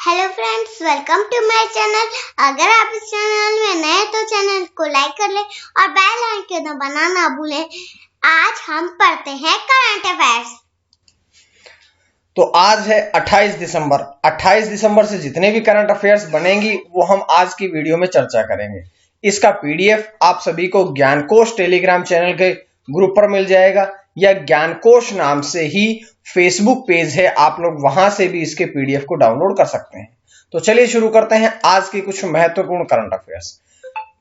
Hello friends, welcome to my channel. अगर आप इस चैनल में नए हैं तो चैनल को लाइक कर लें और बेल आइकन दबाना ना भूलें। आज हम पढ़ते हैं करंट अफेयर्स। तो आज है 28 दिसंबर। 28 दिसंबर से जितने भी करंट अफेयर्स बनेंगी वो हम आज की वीडियो में चर्चा करेंगे। इसका पीडीएफ आप सभी को ज्ञानकोश टेलीग्राम चैनल के ग्रुप पर मिल जाएगा या ज्ञानकोश नाम से ही फेसबुक पेज है, आप लोग वहां से भी इसके पीडीएफ को डाउनलोड कर सकते हैं। तो चलिए शुरू करते हैं आज की कुछ महत्वपूर्ण करंट अफेयर्स।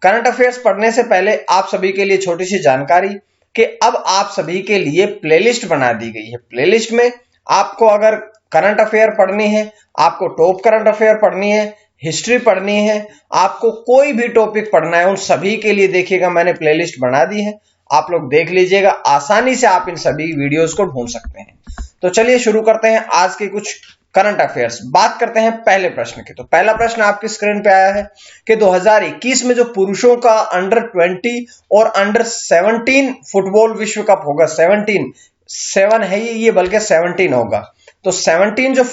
करंट अफेयर्स पढ़ने से पहले आप सभी के लिए छोटी सी जानकारी कि अब आप सभी के लिए प्लेलिस्ट बना दी गई है। प्लेलिस्ट में आपको अगर करंट अफेयर पढ़नी है, आपको टॉप करंट अफेयर पढ़नी है, हिस्ट्री पढ़नी है, आपको कोई भी टॉपिक पढ़ना है, उन सभी के लिए देखिएगा मैंने प्लेलिस्ट बना दी है। आप लोग देख लीजिएगा, आसानी से आप इन सभी वीडियोस को ढूंढ सकते हैं। तो चलिए शुरू करते हैं आज के कुछ करंट अफेयर्स। बात करते हैं पहले प्रश्न की। तो पहला प्रश्न आपकी स्क्रीन पे आया है कि 2021 में जो पुरुषों का अंडर 20 और अंडर 17 फुटबॉल विश्व कप होगा, 7 है ये बल्कि 17 होगा। तो 17 जो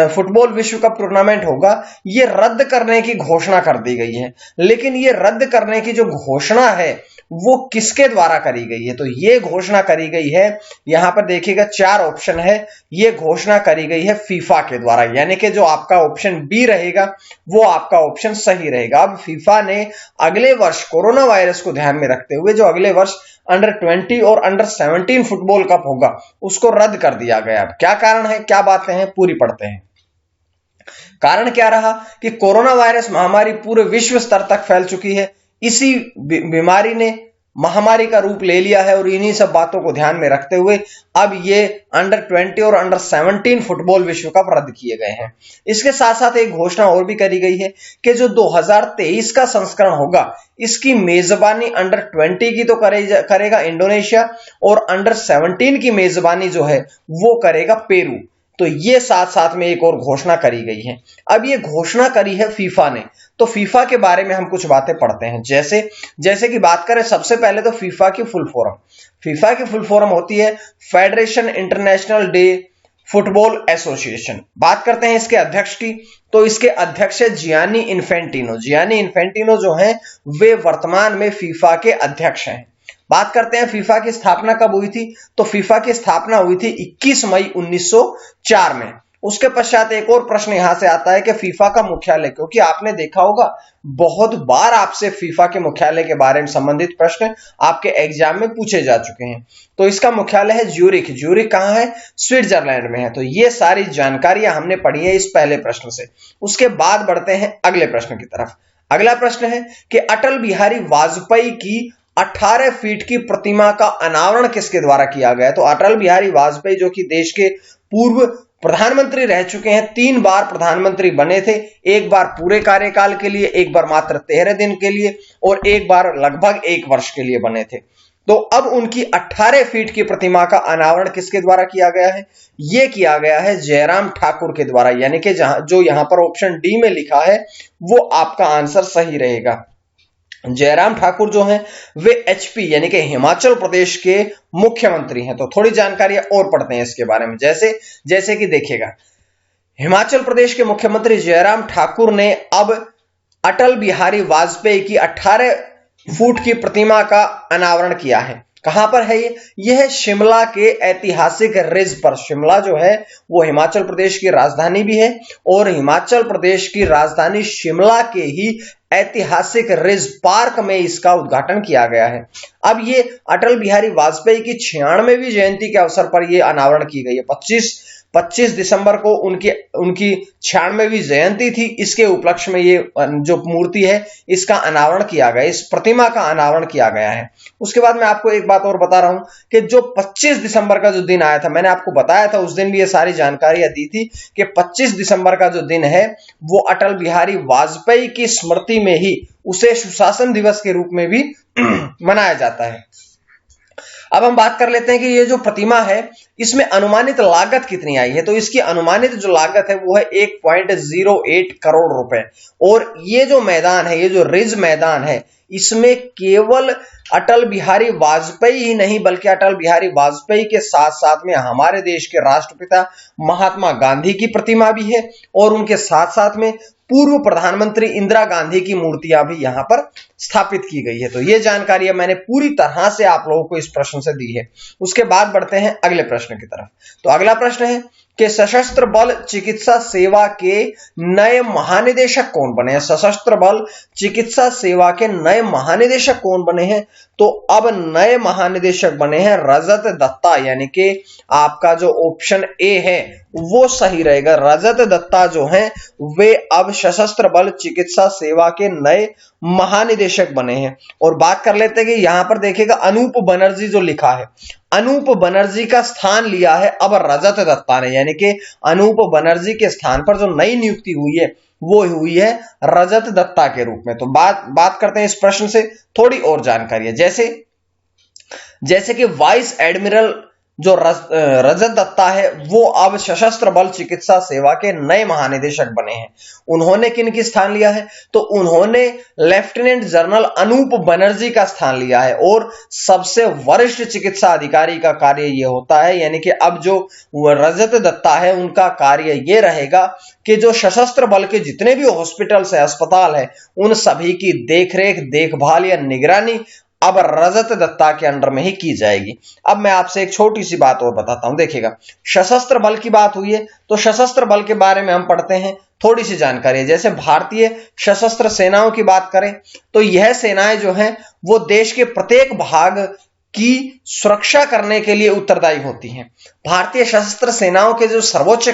फुटबॉल विश्व कप टूर्नामेंट होगा ये रद्द करने की घोषणा कर दी गई है। लेकिन ये रद्द करने की जो घोषणा है वो किसके द्वारा करी गई है? तो ये घोषणा करी गई है, यहां पर देखिएगा 4 ऑप्शन है, ये घोषणा करी गई है फीफा के द्वारा, यानी कि जो आपका ऑप्शन बी रहेगा वो आपका ऑप्शन सही रहेगा। अब फीफा ने अगले वर्ष कोरोना वायरस को ध्यान में रखते हुए जो अगले वर्ष अंडर 20 और अंडर 17 फुटबॉल कप होगा उसको रद्द कर दिया गया। अब क्या कारण है, क्या बातें हैं, पूरी पढ़ते हैं। कारण क्या रहा कि कोरोना वायरस महामारी पूरे विश्व स्तर तक फैल चुकी है। इसी बीमारी ने महामारी का रूप ले लिया है और इन्हीं सब बातों को ध्यान में रखते हुए अब ये अंडर 20 और अंडर 17 फुटबॉल विश्व कप रद्द किए गए हैं। इसके साथ साथ एक घोषणा और भी करी गई है कि जो 2023 का संस्करण होगा इसकी मेजबानी अंडर 20 की तो करेगा इंडोनेशिया और अंडर 17 की मेजबानी जो है वो करेगा पेरू। तो ये साथ साथ में एक और घोषणा करी गई है। अब ये घोषणा करी है फीफा ने। तो फीफा के बारे में हम कुछ बातें पढ़ते हैं। जैसे कि बात करें सबसे पहले तो फीफा की फुल फॉर्म होती है federation international day football association. बात करते हैं इसके अध्यक्ष की। तो इसके अध्यक्ष है जियानी इन्फेंटिनो जो हैं वे वर्तमान में फीफा के अध्यक्ष हैं। बात करते हैं फीफा की स्थापना कब हुई थी? तो फीफा की स्थापना हुई थी 21 मई 1904 में। उसके पश्चात एक और प्रश्न यहां से आता है कि फीफा का मुख्यालय, क्योंकि आपने देखा होगा बहुत बार आपसे फीफा के मुख्यालय के बारे में संबंधित प्रश्न आपके एग्जाम में पूछे जा चुके हैं। तो इसका मुख्यालय है ज्यूरिख कहां है? स्विट्जरलैंड में है। तो ये सारी जानकारियां हमने पढ़ी है इस पहले प्रश्न से। उसके बाद बढ़ते हैं अगले प्रश्न की तरफ। अगला प्रश्न है कि अटल बिहारी वाजपेयी की 18 फीट की प्रतिमा का अनावरण किसके द्वारा किया गया? तो अटल बिहारी वाजपेयी जो कि देश के पूर्व प्रधानमंत्री रह चुके हैं, 3 बार प्रधानमंत्री बने थे, एक बार पूरे कार्यकाल के लिए, एक बार मात्र 13 दिन के लिए और एक बार लगभग 1 वर्ष के लिए बने थे। तो अब उनकी 18 फीट की प्रतिमा का अनावरण किसके द्वारा किया गया है? यह किया गया है जयराम ठाकुर के द्वारा, यानी कि जो यहां पर ऑप्शन डी में लिखा है वो आपका आंसर सही रहेगा। जयराम ठाकुर जो हैं वे एचपी यानी कि हिमाचल प्रदेश के मुख्यमंत्री हैं। तो थोड़ी जानकारी और पढ़ते हैं इसके बारे में। जैसे कि देखिएगा, हिमाचल प्रदेश के मुख्यमंत्री जयराम ठाकुर ने अब अटल बिहारी वाजपेयी की 18 फुट की प्रतिमा का अनावरण किया है। कहां पर है ये? यह है शिमला के ऐतिहासिक रिज पर। शिमला जो है वो हिमाचल प्रदेश की राजधानी भी है और हिमाचल प्रदेश की राजधानी शिमला के ही ऐतिहासिक रिज पार्क में इसका उद्घाटन किया गया है। अब ये अटल बिहारी वाजपेयी की 96वीं जयंती के अवसर पर यह अनावरण की गई है। 25 दिसंबर को उनकी 96वीं जयंती थी। इसके उपलक्ष्य में ये जो मूर्ति है इसका अनावरण किया गया, इस प्रतिमा का अनावरण किया गया है। उसके बाद मैं आपको एक बात और बता रहा हूं कि जो 25 दिसंबर का जो दिन आया था, मैंने आपको बताया था उस दिन भी ये सारी जानकारियां दी थी कि 25 दिसंबर का जो दिन है वो अटल बिहारी वाजपेयी की स्मृति में ही उसे सुशासन दिवस के रूप में भी मनाया जाता है। अब हम बात कर लेते हैं कि ये जो प्रतिमा है इसमें अनुमानित लागत कितनी आई है। तो इसकी अनुमानित जो लागत है वो है 1.08 करोड़ रुपए। और ये जो मैदान है, ये जो रिज मैदान है, इसमें केवल अटल बिहारी वाजपेयी ही नहीं बल्कि अटल बिहारी वाजपेयी के साथ साथ में हमारे देश के राष्ट्रपिता महात्मा गांधी की प्रतिमा भी है और उनके साथ साथ में पूर्व प्रधानमंत्री इंदिरा गांधी की मूर्तियां भी यहां पर स्थापित की गई है। तो ये जानकारी मैंने पूरी तरह से आप लोगों को इस प्रश्न से दी है। उसके बाद बढ़ते हैं अगले प्रश्न की तरफ। तो अगला प्रश्न है कि सशस्त्र बल चिकित्सा सेवा के नए महानिदेशक कौन बने हैं। सशस्त्र बल चिकित्सा सेवा के नए महानिदेशक कौन बने हैं। तो अब नए महानिदेशक बने हैं रजत दत्ता, यानी कि आपका जो ऑप्शन ए है वो सही रहेगा। रजत दत्ता जो हैं वे अब सशस्त्र बल चिकित्सा सेवा के नए महानिदेशक बने हैं। और बात कर लेते हैं कि यहां पर देखिएगा अनूप बनर्जी जो लिखा है, अनूप बनर्जी का स्थान लिया है अब रजत दत्ता ने, यानी कि अनूप बनर्जी के स्थान पर जो नई नियुक्ति हुई है वो हुई है रजत दत्ता के रूप में। तो बात करते हैं इस प्रश्न से थोड़ी और जानकारी है। जैसे कि वाइस एडमिरल जो रजत दत्ता है वो अब सशस्त्र बल चिकित्सा सेवा के नए महानिदेशक बने हैं। उन्होंने किनकी स्थान लिया है। तो उन्होंने लेफ्टिनेंट जनरल अनूप बनर्जी का स्थान लिया है और सबसे वरिष्ठ चिकित्सा अधिकारी का कार्य यह होता है, यानी कि अब जो रजत दत्ता है उनका कार्य यह रहेगा कि जो सशस्त्र बल के जितने भी हॉस्पिटल्स है, अस्पताल है, उन सभी की देखरेख, देखभाल या निगरानी अब रजत दत्ता के अंडर में ही की जाएगी। अब मैं आपसे एक छोटी सी बात और बताता हूं। देखिएगा, सशस्त्र बल की बात हुई है तो सशस्त्र बल के बारे में हम पढ़ते हैं, थोड़ी सी जानकारी है। जैसे भारतीय सशस्त्र सेनाओं की बात करें तो यह सेनाएं जो हैं वो देश के प्रत्येक भाग की सुरक्षा करने के लिए उत्तरदायी होती हैं। भारतीय सशस्त्र सेनाओं के जो सर्वोच्च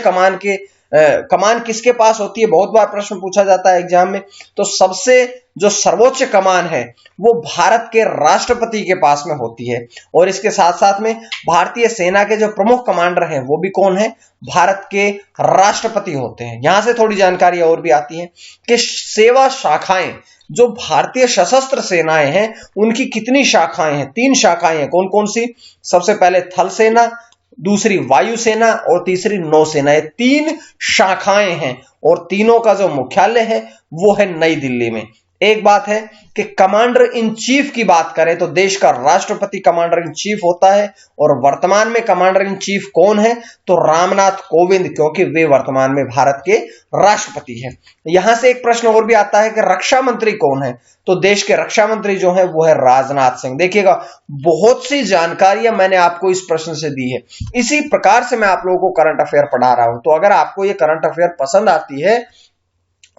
कमान किसके पास होती है, बहुत बार प्रश्न पूछा जाता है एग्जाम में। तो सबसे जो सर्वोच्च कमान है वो भारत के राष्ट्रपति के पास में होती है। और इसके साथ साथ में भारतीय सेना के जो प्रमुख कमांडर हैं वो भी कौन है, भारत के राष्ट्रपति होते हैं। यहां से थोड़ी जानकारी और भी आती है कि सेवा शाखाएं, जो भारतीय सशस्त्र सेनाएं हैं उनकी कितनी शाखाएं हैं, 3 शाखाएं हैं। कौन कौन सी, सबसे पहले थल सेना, दूसरी वायुसेना और तीसरी नौसेना। ये 3 शाखाएं हैं और तीनों का जो मुख्यालय है वो है नई दिल्ली में। एक बात है कि कमांडर इन चीफ की बात करें तो देश का राष्ट्रपति कमांडर इन चीफ होता है और वर्तमान में कमांडर इन चीफ कौन है, तो रामनाथ कोविंद, क्योंकि वे वर्तमान में भारत के राष्ट्रपति हैं। यहां से एक प्रश्न और भी आता है कि रक्षा मंत्री कौन है, तो देश के रक्षा मंत्री जो है वो है राजनाथ सिंह। देखिएगा, बहुत सी जानकारियां मैंने आपको इस प्रश्न से दी है। इसी प्रकार से मैं आप लोगों को करंट अफेयर पढ़ा रहा हूं। तो अगर आपको ये करंट अफेयर पसंद आती है,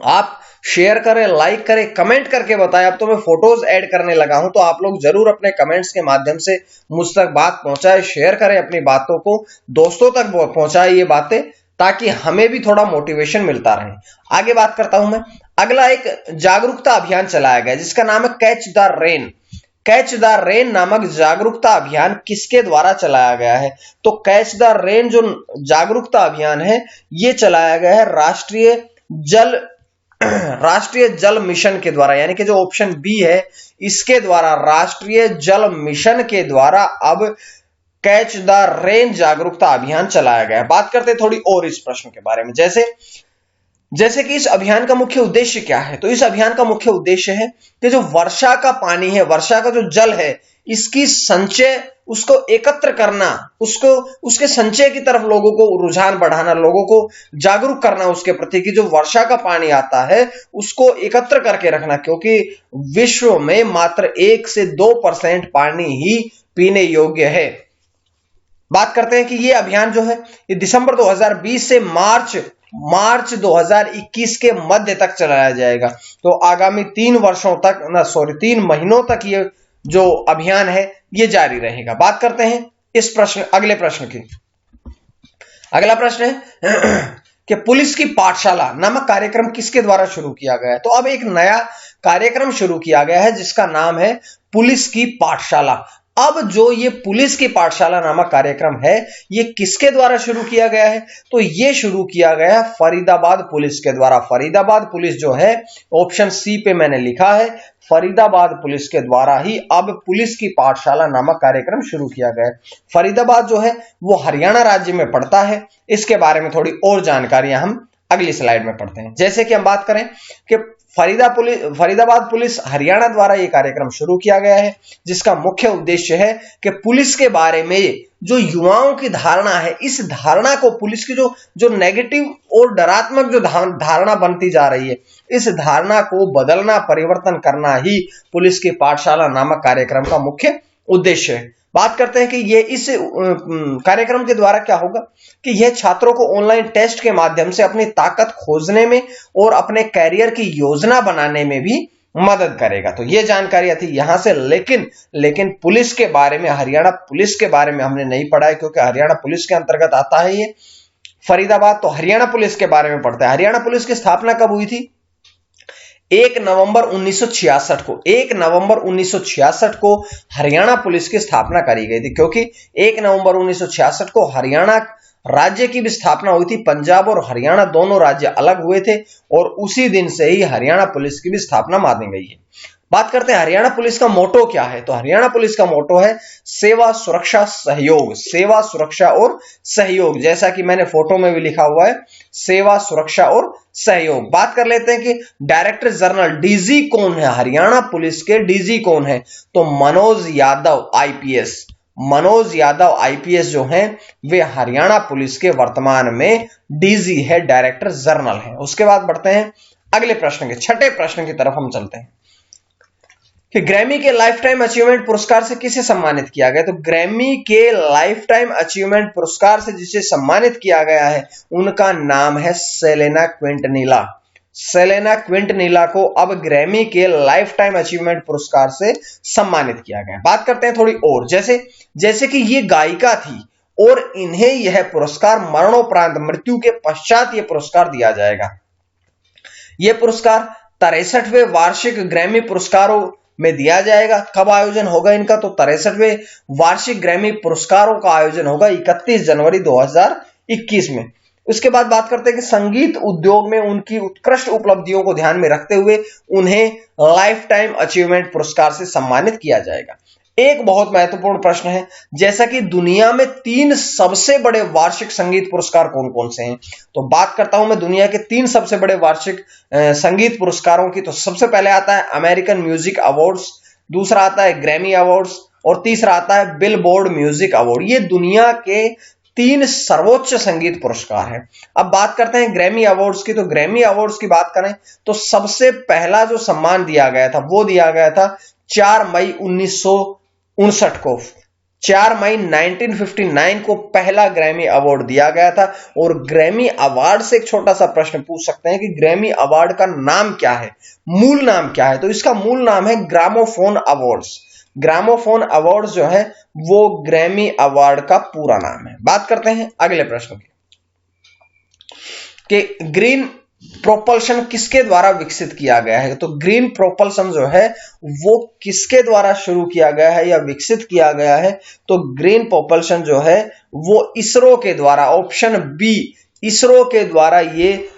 आप शेयर करें, लाइक करें, कमेंट करके बताएं। अब तो मैं फोटोज ऐड करने लगा हूं, तो आप लोग जरूर अपने कमेंट्स के माध्यम से मुझ तक बात पहुंचाएं, शेयर करें, अपनी बातों को दोस्तों तक पहुंचाएं ये बातें, ताकि हमें भी थोड़ा मोटिवेशन मिलता रहे। आगे बात करता हूं मैं। अगला एक जागरूकता अभियान चलाया गया जिसका नाम है catch the rain. Catch the rain नामक जागरूकता अभियान किसके द्वारा चलाया गया है, तो कैच द रेन जो जागरूकता अभियान है ये चलाया गया है राष्ट्रीय जल मिशन के द्वारा, यानी कि जो ऑप्शन बी है इसके द्वारा, राष्ट्रीय जल मिशन के द्वारा अब कैच द रेन जागरूकता अभियान चलाया गया है। बात करते हैं थोड़ी और इस प्रश्न के बारे में। जैसे कि इस अभियान का मुख्य उद्देश्य क्या है, तो इस अभियान का मुख्य उद्देश्य है कि जो वर्षा का पानी है, वर्षा का जो जल है, इसकी संचय, उसको एकत्र करना, उसके संचय की तरफ लोगों को रुझान बढ़ाना, लोगों को जागरूक करना उसके प्रति कि जो वर्षा का पानी आता है उसको एकत्र करके रखना, क्योंकि विश्व में मात्र 1 से 2% पानी ही पीने योग्य है। बात करते हैं कि ये अभियान जो है ये दिसंबर 2020 से मार्च 2021 के मध्य तक चलाया जाएगा। तो आगामी 3 महीनों तक ये जो अभियान है ये जारी रहेगा। बात करते हैं अगले प्रश्न की। अगला प्रश्न है कि पुलिस की पाठशाला नामक कार्यक्रम किसके द्वारा शुरू किया गया है। तो अब एक नया कार्यक्रम शुरू किया गया है जिसका नाम है पुलिस की पाठशाला। अब जो ये पुलिस की पाठशाला नामक कार्यक्रम है, ये किसके द्वारा शुरू किया गया है? तो ये शुरू किया गया है फरीदाबाद पुलिस के द्वारा। फरीदाबाद पुलिस जो है, ऑप्शन सी पे मैंने लिखा है, फरीदाबाद पुलिस के द्वारा ही अब पुलिस की पाठशाला नामक कार्यक्रम शुरू किया गया है। फरीदाबाद जो है वो हरियाणा राज्य में पड़ता है। इसके बारे में थोड़ी और जानकारियां हम अगली स्लाइड में पढ़ते हैं। जैसे कि हम बात करें कि फरीदाबाद पुलिस हरियाणा द्वारा यह कार्यक्रम शुरू किया गया है, जिसका मुख्य उद्देश्य है कि पुलिस के बारे में जो युवाओं की धारणा है, इस धारणा को, पुलिस की जो नेगेटिव और डरात्मक जो धारणा बनती जा रही है, इस धारणा को बदलना, परिवर्तन करना ही पुलिस की पाठशाला नामक कार्यक्रम का मुख्य उद्देश्य है। बात करते हैं कि ये इस कार्यक्रम के द्वारा क्या होगा कि यह छात्रों को ऑनलाइन टेस्ट के माध्यम से अपनी ताकत खोजने में और अपने कैरियर की योजना बनाने में भी मदद करेगा। तो ये जानकारियां थी यहां से, लेकिन पुलिस के बारे में, हरियाणा पुलिस के बारे में हमने नहीं पढ़ा है, क्योंकि हरियाणा पुलिस के अंतर्गत आता है ये फरीदाबाद। तो हरियाणा पुलिस के बारे में पढ़ते हैं। हरियाणा पुलिस की स्थापना कब हुई थी? 1 नवंबर 1966 को 1 नवंबर 1966 को हरियाणा पुलिस की स्थापना करी गई थी, क्योंकि 1 नवंबर 1966 को हरियाणा राज्य की भी स्थापना हुई थी। पंजाब और हरियाणा दोनों राज्य अलग हुए थे और उसी दिन से ही हरियाणा पुलिस की भी स्थापना मानी गई है। बात करते हैं हरियाणा पुलिस का मोटो क्या है। तो हरियाणा पुलिस का मोटो है सेवा, सुरक्षा, सहयोग। सेवा, सुरक्षा और सहयोग, जैसा कि मैंने फोटो में भी लिखा हुआ है, सेवा, सुरक्षा और सहयोग। बात कर लेते हैं कि डायरेक्टर जनरल, डीजी कौन है? हरियाणा पुलिस के डीजी कौन है? तो मनोज यादव आईपीएस। मनोज यादव आईपीएस जो हैं, वे हरियाणा पुलिस के वर्तमान में डीजी है, डायरेक्टर जनरल है। उसके बाद बढ़ते हैं अगले प्रश्न के, छठे प्रश्न की तरफ हम चलते हैं कि ग्रैमी के लाइफ टाइम अचीवमेंट पुरस्कार से किसे सम्मानित किया गया? तो ग्रैमी के लाइफ टाइम अचीवमेंट पुरस्कार से जिसे सम्मानित किया गया है, उनका नाम है सेलेना क्विंटनीला। सेलेना क्विंटनीला को अब ग्रैमी के लाइफ टाइम अचीवमेंट पुरस्कार से सम्मानित किया गया। बात करते हैं थोड़ी और, जैसे कि ये गायिका थी और इन्हें यह पुरस्कार मरणोपरांत, मृत्यु के पश्चात यह पुरस्कार दिया जाएगा। यह पुरस्कार 63वें वार्षिक ग्रैमी पुरस्कारों में दिया जाएगा। कब आयोजन होगा इनका? तो 63वें वार्षिक ग्रैमी पुरस्कारों का आयोजन होगा 31 जनवरी 2021 में। उसके बाद बात करते हैं कि संगीत उद्योग में उनकी उत्कृष्ट उपलब्धियों को ध्यान में रखते हुए उन्हें लाइफ टाइम अचीवमेंट पुरस्कार से सम्मानित किया जाएगा। एक बहुत महत्वपूर्ण प्रश्न है, जैसा कि दुनिया में 3 सबसे बड़े वार्षिक संगीत पुरस्कार कौन कौन से हैं? तो बात करता हूं मैं दुनिया के 3 सबसे बड़े वार्षिक संगीत पुरस्कारों की। तो सबसे पहले आता है अमेरिकन म्यूजिक अवार्ड्स, दूसरा आता है ग्रैमी अवार्ड्स और तीसरा आता है बिलबोर्ड म्यूजिक अवार्ड। ये दुनिया के 3 सर्वोच्च संगीत पुरस्कार हैं। अब बात करते हैं ग्रैमी अवार्ड्स की। तो ग्रैमी अवार्ड्स की बात करें तो सबसे पहला जो सम्मान दिया गया था वो दिया गया था 4 मई 1959 को। 4 मई 1959 को पहला ग्रैमी अवार्ड दिया गया था। और ग्रैमी अवार्ड से एक छोटा सा प्रश्न पूछ सकते हैं कि ग्रैमी अवार्ड का नाम क्या है, मूल नाम क्या है? तो इसका मूल नाम है ग्रामोफोन अवार्ड्स। ग्रामोफोन अवार्ड्स जो है वो ग्रैमी अवार्ड का पूरा नाम है। बात करते हैं अगले प्रश्न की कि ग्रीन प्रोपल्शन किसके द्वारा विकसित किया गया है? तो ग्रीन प्रोपल्शन जो है वो किसके द्वारा शुरू किया गया है या विकसित किया गया है? तो ग्रीन प्रोपल्शन जो है वो इसरो के द्वारा, ऑप्शन बी, इसरो के द्वारा ये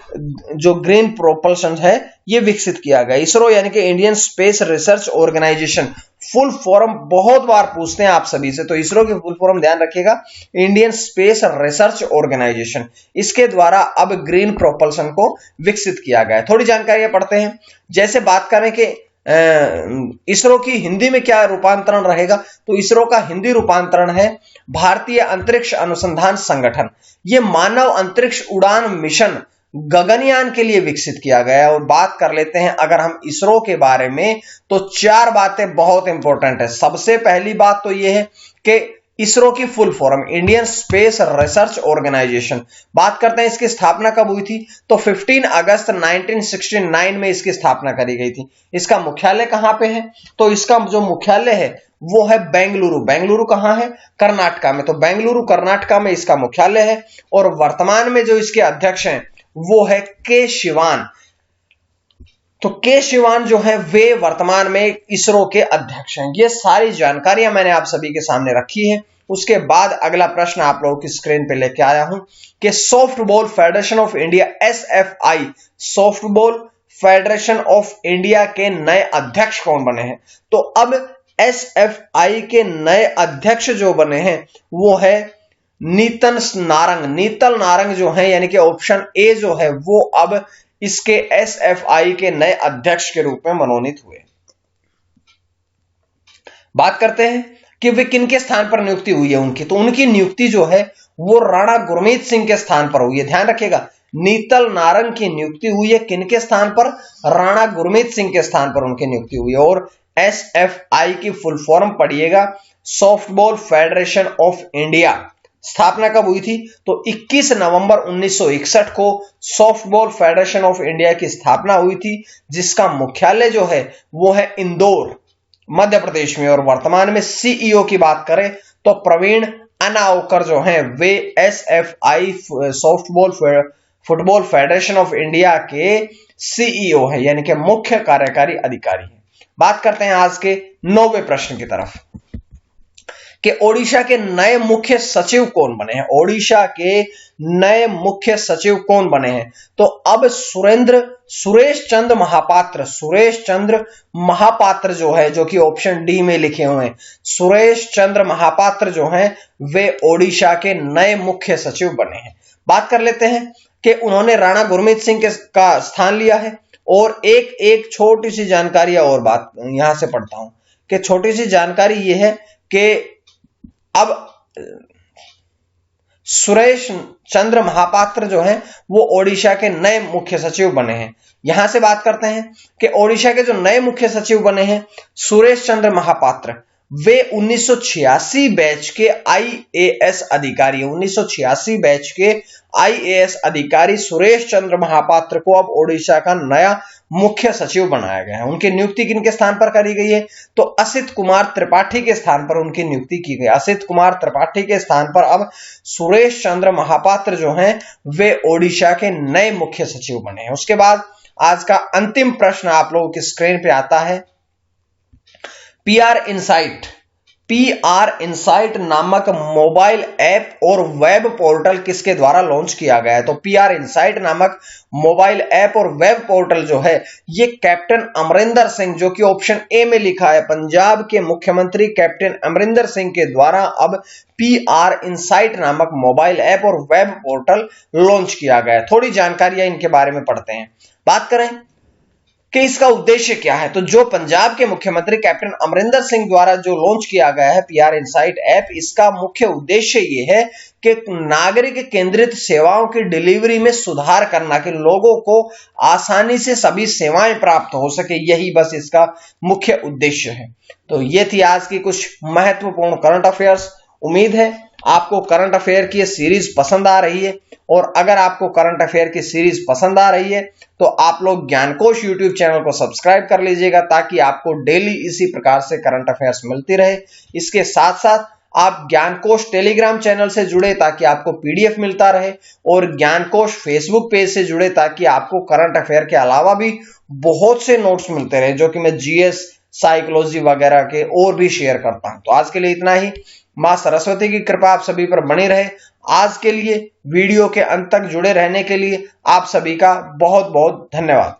जो ग्रीन प्रोपल्शन है ये विकसित किया गया। इसरो यानी कि Indian space research organisation, full form बहुत बार पूछते हैं आप सभी से, तो इसरो की फुल फॉर्म ध्यान रखिएगा, इंडियन स्पेस रिसर्च ऑर्गेनाइजेशन। इसके द्वारा अब ग्रीन प्रोपल्शन को विकसित किया गया है। थोड़ी जानकारियां पढ़ते हैं। जैसे बात करें कि इसरो की हिंदी में क्या रूपांतरण रहेगा? तो इसरो का हिंदी रूपांतरण है भारतीय अंतरिक्ष अनुसंधान संगठन। ये मानव अंतरिक्ष उड़ान मिशन गगनयान के लिए विकसित किया गया है। और बात कर लेते हैं अगर हम इसरो के बारे में, तो 4 बातें बहुत इंपॉर्टेंट है। सबसे पहली बात तो यह है कि इसरो की full form Indian space research organisation. बात करते हैं इसकी स्थापना कब हुई थी? तो 15 अगस्त 1969 में इसकी स्थापना करी गई थी। इसका मुख्यालय कहां पे है? तो इसका जो मुख्यालय है वो है बेंगलुरु। बेंगलुरु कहां है? कर्नाटका में। तो बेंगलुरु कर्नाटका में इसका मुख्यालय है। और वर्तमान में जो इसके अध्यक्ष हैं वो है के शिवान। तो के शिवान जो है वे वर्तमान में इसरो के अध्यक्ष हैं। ये सारी जानकारियां मैंने आप सभी के सामने रखी है। उसके बाद अगला प्रश्न आप लोगों की स्क्रीन पे लेके आया हूं कि softball federation of India SFI, softball federation of India के नए अध्यक्ष कौन बने हैं? तो अब SFI के नए अध्यक्ष जो बने हैं वो है नीतन नारंग। नीतल नारंग जो है यानी कि ऑप्शन ए जो है वो अब इसके SFI के नए अध्यक्ष के रूप में मनोनीत हुए। बात करते हैं कि वे किनके स्थान पर नियुक्ति हुई है उनकी। तो उनकी नियुक्ति जो है वो राणा गुरमीत सिंह के स्थान पर हुई है। ध्यान रखिएगा, नीतल नारंग की नियुक्ति हुई है किनके स्थान पर? राणा गुरमीत सिंह के स्थान पर उनकी नियुक्ति हुई है। और SFI की फुल फॉर्म पढ़िएगा, सॉफ्टबॉल फेडरेशन ऑफ इंडिया। स्थापना कब हुई थी? तो 21 नवंबर 1961 को सॉफ्टबॉल फेडरेशन ऑफ इंडिया की स्थापना हुई थी, जिसका मुख्यालय जो है वो है इंदौर, मध्य प्रदेश में। और वर्तमान में CEO की बात करें तो प्रवीण अनावकर जो हैं वे SFI softball football federation of India के CEO हैं, यानी कि मुख्य कार्यकारी अधिकारी हैं। बात करते हैं आज के 9वें प्रश्न की तरफ कि ओडिशा के नए मुख्य सचिव कौन बने हैं? ओडिशा के नए मुख्य सचिव कौन बने हैं? तो अब सुरेश चंद्र महापात्र जो है, जो कि ऑप्शन डी में लिखे हुए हैं, सुरेश चंद्र महापात्र जो हैं वे ओडिशा के नए मुख्य सचिव बने हैं। बात कर लेते हैं कि उन्होंने राणा गुरमीत सिंह का स्थान लिया है। और एक छोटी सी जानकारी और बात यहां से पढ़ता हूं कि छोटी सी जानकारी यह है कि अब सुरेश चंद्र महापात्र जो हैं वो ओडिशा के नए मुख्य सचिव बने हैं। यहां से बात करते हैं कि ओडिशा के जो नए मुख्य सचिव बने हैं सुरेश चंद्र महापात्र, वे 1986 बैच के IAS अधिकारी, 1986 बैच के IAS अधिकारी सुरेश चंद्र महापात्र को अब ओडिशा का नया मुख्य सचिव बनाया गया है। उनकी नियुक्ति किनके स्थान पर करी गई है? तो असित कुमार त्रिपाठी के स्थान पर उनकी नियुक्ति की गई। असित कुमार त्रिपाठी के स्थान पर अब सुरेश चंद्र महापात्र जो हैं वे ओडिशा के नए मुख्य सचिव बने हैं। उसके बाद आज का अंतिम प्रश्न आप लोगों की स्क्रीन पे आता है। PR इनसाइट नामक मोबाइल ऐप और वेब पोर्टल किसके द्वारा लॉन्च किया गया है? तो PR इनसाइट नामक मोबाइल ऐप और वेब पोर्टल जो है ये कैप्टन अमरिंदर सिंह, जो कि ऑप्शन ए में लिखा है, पंजाब के मुख्यमंत्री कैप्टन अमरिंदर सिंह के द्वारा अब PR इनसाइट नामक मोबाइल ऐप और वेब पोर्टल लॉन्च किया गया है। थोड़ी जानकारियां इनके बारे में पढ़ते हैं। बात करें कि इसका उद्देश्य क्या है, तो जो पंजाब के मुख्यमंत्री कैप्टन अमरिंदर सिंह द्वारा जो लॉन्च किया गया है PR इनसाइट ऐप, इसका मुख्य उद्देश्य यह है कि नागरिक केंद्रित सेवाओं की डिलीवरी में सुधार करना, कि लोगों को आसानी से सभी सेवाएं प्राप्त हो सके, यही बस इसका मुख्य उद्देश्य है। तो ये थी आज की कुछ महत्वपूर्ण करंट अफेयर्स। उम्मीद है आपको करंट अफेयर की सीरीज पसंद आ रही है। और अगर आपको करंट अफेयर की सीरीज पसंद आ रही है तो आप लोग ज्ञानकोश यूट्यूब चैनल को सब्सक्राइब कर लीजिएगा, ताकि आपको डेली इसी प्रकार से करंट अफेयर्स मिलती रहे। इसके साथ साथ आप ज्ञानकोश टेलीग्राम चैनल से जुड़े ताकि आपको PDF मिलता रहे, और ज्ञानकोश फेसबुक पेज से जुड़े ताकि आपको करंट अफेयर के अलावा भी बहुत से नोट्स मिलते रहे, जो कि मैं GS, साइकोलॉजी वगैरह के और भी शेयर करता हूं। तो आज के लिए इतना ही। मां सरस्वती की कृपा आप सभी पर बनी रहे। आज के लिए वीडियो के अंत तक जुड़े रहने के लिए आप सभी का बहुत बहुत धन्यवाद।